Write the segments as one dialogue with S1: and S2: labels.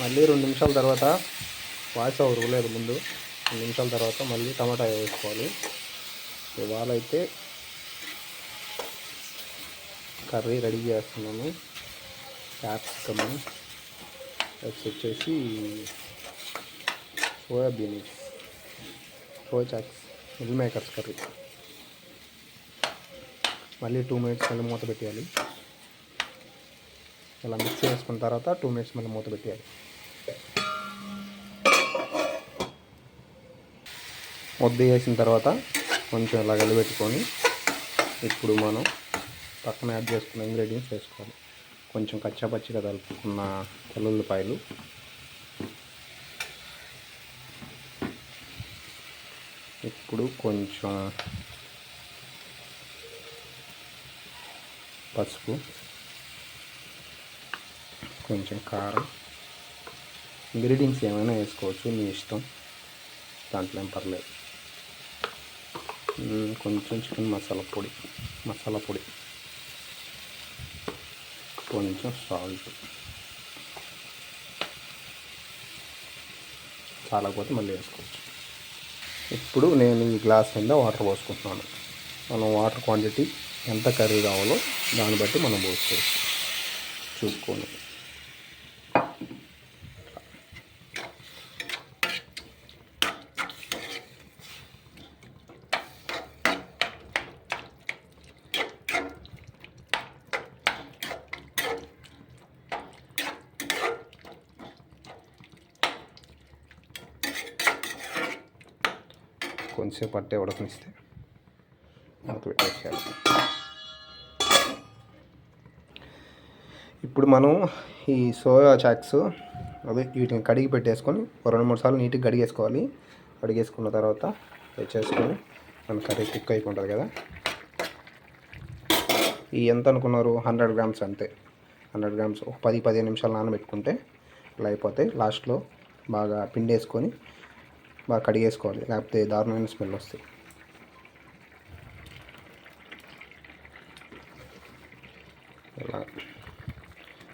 S1: మళ్ళీ 2 నిమిషాల తర్వాత వాయిస్ ఓవర్ ఇవ్వలేదు ముందు. 2 నిమిషాల తర్వాత మళ్ళీ టమాటా వేసుకోవాలి. ఇవాళ అయితే కర్రీ రెడీ చేస్తున్నాను. క్యాప్సికమ్ వచ్చేసి soybeans, soya chalks, mill makers curry. మళ్ళీ 2 మినిట్స్ మళ్ళీ మూత పెట్టేయాలి. ఇలా మిక్స్ చేసుకున్న తర్వాత 2 మినిట్స్ మళ్ళీ మూత పెట్టేయాలి. ముద్ద వేసిన తర్వాత కొంచెం ఇలా కలిపెట్టుకొని ఇప్పుడు మనం పక్కన యాడ్ చేసుకున్న ఇంగ్రీడియంట్స్ వేసుకోవాలి. కొంచెం కచ్చాపచ్చిగా కలుపుకున్న తెల్లుల్లిపాయలు, ఇప్పుడు కొంచెం పసుపు, కొంచెం కారం. ఇంగ్రీడియంట్స్ ఏమైనా వేసుకోవచ్చు, మీ ఇష్టం, దాంట్లో ఏం పర్లేదు. కొంచెం చికెన్ మసాలా పొడి, కొంచెం సాల్ట్, చాలకపోతే మళ్ళీ వేసుకోవచ్చు. ఇప్పుడు నేను ఈ గ్లాస్ కింద వాటర్ పోసుకుంటున్నాను. మనం వాటర్ క్వాంటిటీ ఎంత కర్రీ కావాలో దాన్ని బట్టి మనం పోసుకోవచ్చు చూసుకొని. కొంచెంసేపు పట్టే ఉడకనిస్తే మూత పెట్టేసేయాలి. ఇప్పుడు మనం ఈ సోయా చాక్స్ వీటిని కడిగి పెట్టేసుకొని 2-3 సార్లు నీట్గా కడిగేసుకోవాలి. కడిగేసుకున్న తర్వాత తెచ్చేసుకొని మన కర్రీ కుక్ అయిపోతుంది కదా. ఈ ఎంత అనుకున్నారు? 100 గ్రామ్స్ అంతే. 100 గ్రామ్స్ ఒక 10-15 నిమిషాలు నానబెట్టుకుంటే ఇలా అయిపోతాయి. లాస్ట్లో బాగా పిండేసుకొని బాగా కడిగేసుకోవాలి, లేకపోతే దారుణమైన స్మెల్ వస్తాయి. ఇలా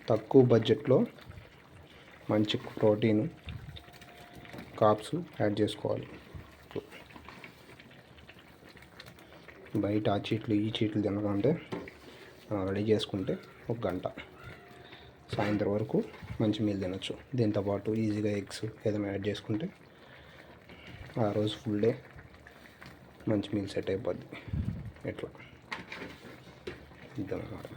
S1: తక్కువ బడ్జెట్లో మంచి ప్రోటీన్ కార్బ్స్ యాడ్ చేసుకోవాలి. బయట ఆ చీట్లు ఈ చీట్లు తినకంటే రెడీ చేసుకుంటే 1 గంట సాయంత్రం వరకు మంచి మీల్ తినచ్చు. దీంతోపాటు ఈజీగా ఎగ్స్ ఏదైనా యాడ్ చేసుకుంటే ఆ రోజు ఫుల్ డే మంచి మీల్ సెట్ అయిపోద్ది. ఎట్లా ఇద్దమన్నమాట.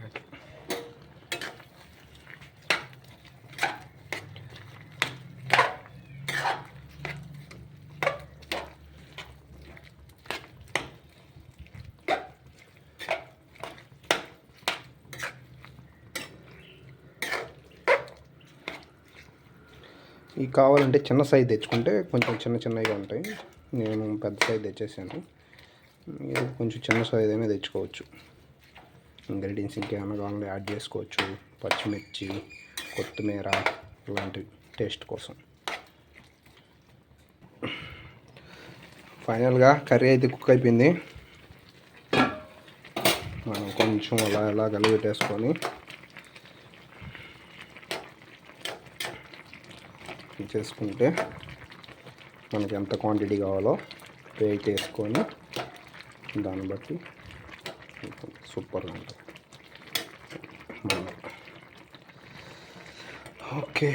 S1: ఈ కావాలంటే చిన్న సైజు తెచ్చుకుంటే కొంచెం చిన్నగా ఉంటాయి. నేను పెద్ద సైజు తెచ్చేసాను. మీరు కొంచెం చిన్న సైజు అయినా తెచ్చుకోవచ్చు. ఇంగ్రీడియంట్స్ ఇంకేమైనా కావాలంటే యాడ్ చేసుకోవచ్చు. పచ్చిమిర్చి, కొత్తిమీర ఇలాంటివి టేస్ట్ కోసం. ఫైనల్గా కర్రీ అయితే కుక్ అయిపోయింది. మనం కొంచెం అలా కలిపెట్టేసుకొని చేసుకుంటే మనకి ఎంత క్వాంటిటీ కావాలో వెయిట్ వేసుకొని దాన్ని బట్టి సూపర్గా ఉంటుంది. ఓకే.